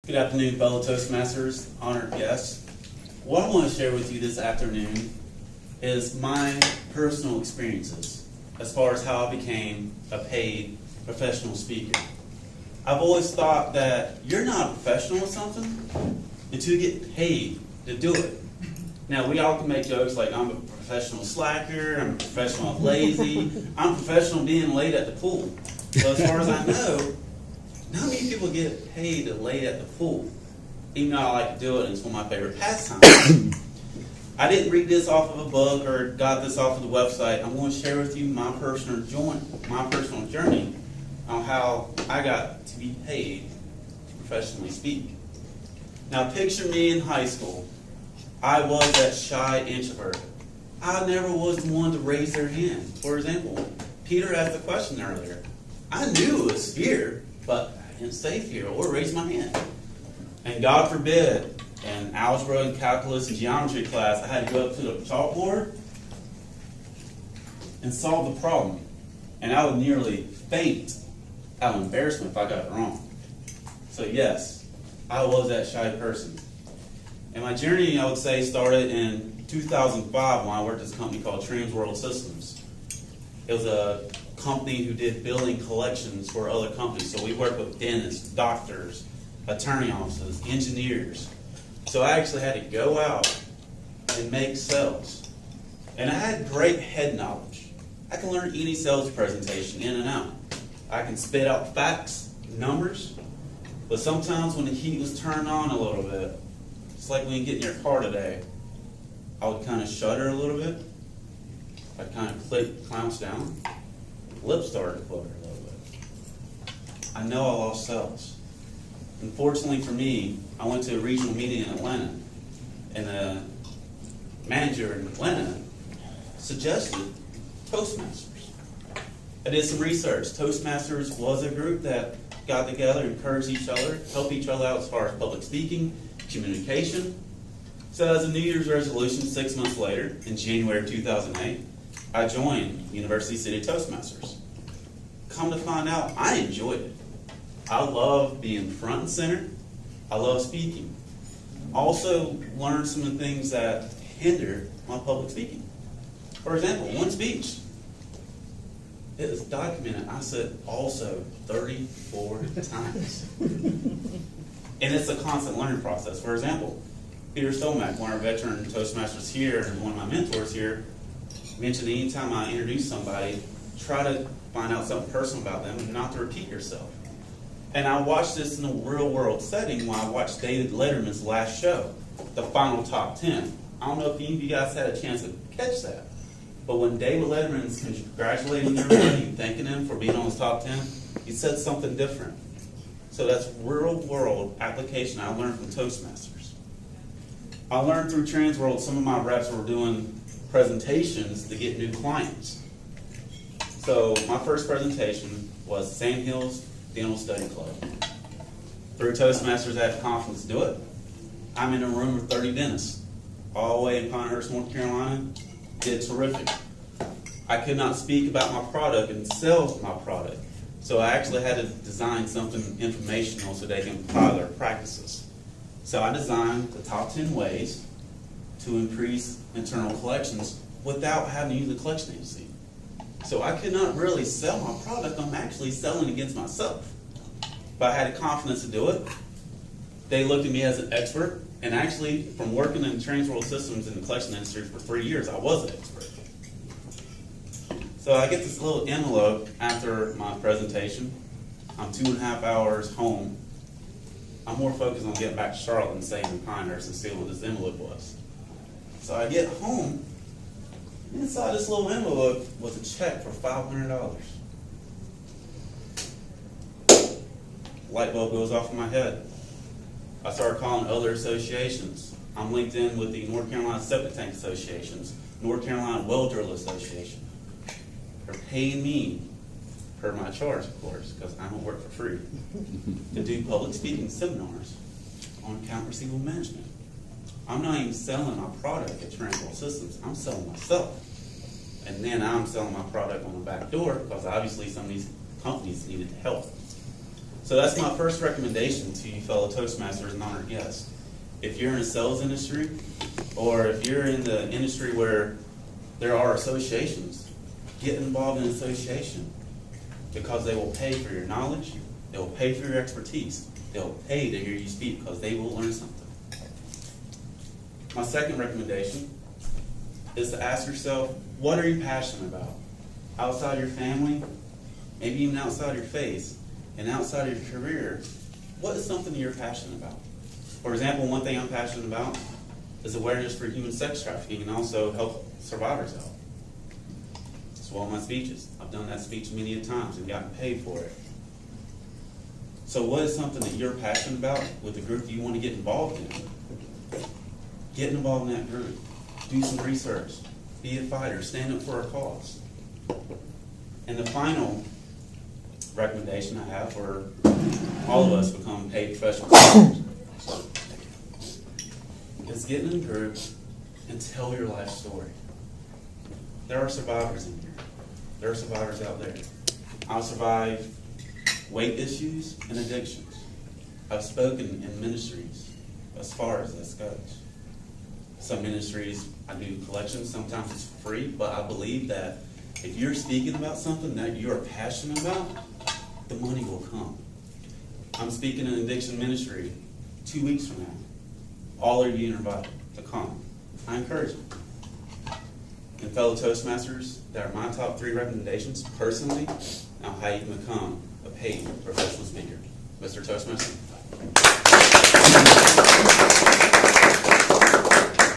Good afternoon, fellow Toastmasters, honored guests. What I want to share with you this afternoon is my personal experiences as far as how I became a paid professional speaker. I've always thought that you're not a professional at something until you get paid to do it. Now, we all can make jokes like, I'm a professional slacker, I'm a professional lazy, I'm a professional being late at the pool. But as far as I know, not many people get paid to lay at the pool, even though I like to do it and it's one of my favorite pastimes. I didn't read this off of a book or got this off of the website. I'm going to share with you my personal journey on how I got to be paid to professionally speak. Now, picture me in high school. I was that shy introvert. I never was the one to raise their hand. For example, Peter asked a question earlier. I knew it was fear, but I didn't say fear or raise my hand. And God forbid, in algebra and calculus and geometry class, I had to go up to the chalkboard and solve the problem. And I would nearly faint out of embarrassment if I got it wrong. So yes, I was that shy person. And my journey, I would say, started in 2005 when I worked at this company called Transworld Systems. It was a company who did billing collections for other companies. So we worked with dentists, doctors, attorney offices, engineers. So I actually had to go out and make sales. And I had great head knowledge. I can learn any sales presentation in and out. I can spit out facts, numbers, but sometimes when the heat was turned on a little bit, it's like when you get in your car today, I would kind of shudder a little bit. I'd kind of clamps down. Lips started to flutter a little bit. I know I lost sales. Unfortunately for me, I went to a regional meeting in Atlanta, and the manager in Atlanta suggested Toastmasters. I did some research. Toastmasters was a group that got together, encouraged each other, helped each other out as far as public speaking, communication. So as a New Year's resolution, 6 months later, in January of 2008, I joined University City Toastmasters. Come to find out, I enjoyed it. I love being front and center. I love speaking. Also learned some of the things that hinder my public speaking. For example, one speech, it is documented, I said also 34 times. And it's a constant learning process. For example, Peter Stomack, one of our veteran Toastmasters here and one of my mentors here, mentioned anytime I introduce somebody, try to find out something personal about them and not to repeat yourself. And I watched this in a real world setting when I watched David Letterman's last show, the final top 10. I don't know if any of you guys had a chance to catch that. But when David Letterman's congratulating everybody and thanking them for being on his top 10, he said something different. So that's real world application I learned from Toastmasters. I learned through Transworld, some of my reps were doing presentations to get new clients. So my first presentation was Sand Hills Dental Study Club. Through Toastmasters, I had the confidence to do it. I'm in a room with 30 dentists, all the way in Pinehurst, North Carolina. Did terrific. I could not speak about my product and sell my product. So I actually had to design something informational so they can apply their practices. So I designed the top 10 ways to increase internal collections without having to use a collection agency. So I could not really sell my product. I'm actually selling against myself. But I had the confidence to do it. They looked at me as an expert. And actually, from working in Transworld Systems in the collection industry for 3 years, I was an expert. So I get this little envelope after my presentation. I'm 2.5 hours home. I'm more focused on getting back to Charlotte than staying in Pinehurst and seeing what this envelope was. So I get home. Inside this little envelope was a check for $500. Light bulb goes off in my head. I started calling other associations. I'm linked in with the North Carolina Septic Tank Associations, North Carolina Well Drill Association. They're paying me, per my charge, of course, because I don't work for free, to do public speaking seminars on account receivable management. I'm not even selling my product at Transworld Systems. I'm selling myself. And then I'm selling my product on the back door because obviously some of these companies needed help. So that's my first recommendation to you fellow Toastmasters and honored guests. If you're in a sales industry, or if you're in the industry where there are associations, get involved in an association, because they will pay for your knowledge, they will pay for your expertise, they'll pay to hear you speak because they will learn something. My second recommendation is to ask yourself, what are you passionate about? Outside your family, maybe even outside your faith, and outside of your career, what is something you're passionate about? For example, one thing I'm passionate about is awareness for human sex trafficking and also help survivors out. It's one of my speeches. I've done that speech many a times and gotten paid for it. So what is something that you're passionate about with the group you want to get involved in? Get involved in that group. Do some research. Be a fighter. Stand up for a cause. And the final recommendation I have for all of us to become paid professional speakers is get in a group and tell your life story. There are survivors in here. There are survivors out there. I've survived weight issues and addictions. I've spoken in ministries as far as this goes. Some ministries I do collections, sometimes it's free, but I believe that if you're speaking about something that you're passionate about, the money will come. I'm speaking in addiction ministry 2 weeks from now. All are you invited to come. I encourage you. And fellow Toastmasters, that are my top 3 recommendations personally on how you can become a paid professional speaker. Mr. Toastmaster.